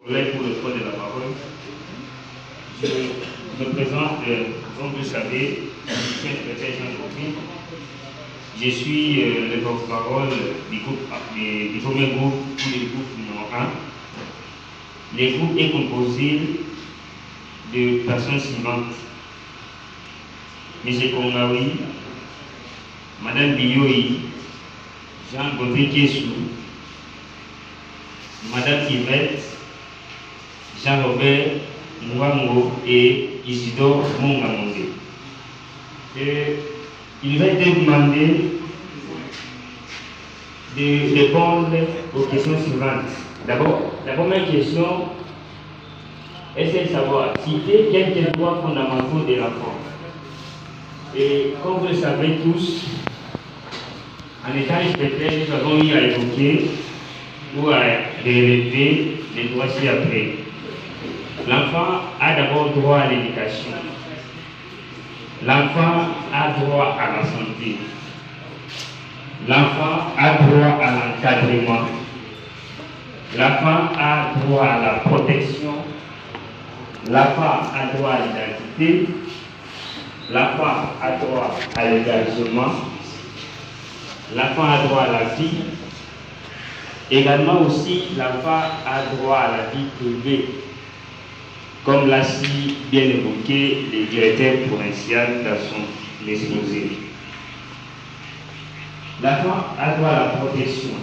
Collègue pour le choix de la parole. Je me présente, comme vous le savez, je suis secrétaire Jean-Claude. Je suis le porte-parole du premier groupe pour le groupe numéro 1. Le groupe est composé de personnes suivantes: M. Kongawi, Mme Biyoyi, Jean-Gaudry Kessou, Mme Yvette, Jean-Robert Mouango et Isidore Mungamongé. Il va être demandé de répondre aux questions suivantes. D'abord, la première question est celle de savoir citer quelques droits fondamentaux de l'enfant. Et comme vous le savez tous, en étant inspecteur, nous avons eu à évoquer ou à relever les droits ci-après. L'enfant a d'abord droit à l'éducation. L'enfant a droit à la santé. L'enfant a droit à l'encadrement. L'enfant a droit à la protection. L'enfant a droit à l'identité. L'enfant a droit à l'hébergement. L'enfant a droit à la vie. Également aussi, l'enfant a droit à la vie privée, comme l'a si bien évoqué le directeur provincial dans son exposé. L'enfant a droit à la protection.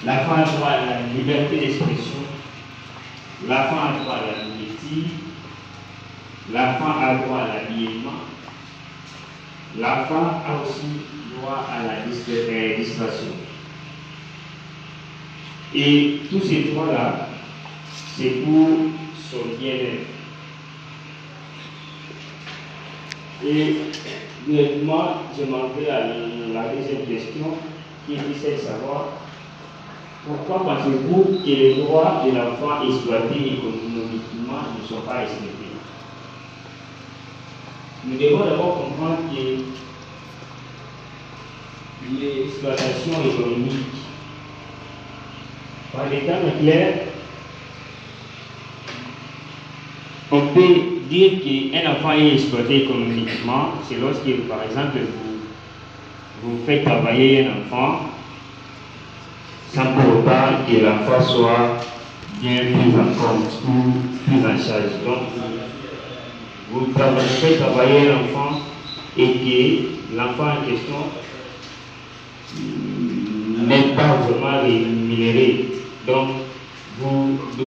L'enfant a droit à la liberté d'expression. L'enfant a droit à la nourriture. L'enfant a droit à l'habillement. L'enfant a aussi droit à la distraction. Et tous ces droits-là, c'est pour son bien-être. Et directement, je m'en vais à la deuxième question, qui est celle de savoir pourquoi pensez-vous que les droits de l'enfant exploité économiquement ne sont pas respectés? Nous devons d'abord comprendre que l'exploitation économique, par les termes clairs, on peut dire qu'un enfant est exploité économiquement, c'est lorsque, par exemple, vous faites travailler un enfant sans pour autant que l'enfant soit bien pris en compte ou pris en charge. Donc, vous faites travailler un enfant et que l'enfant en question n'est pas vraiment rémunéré. Donc, vous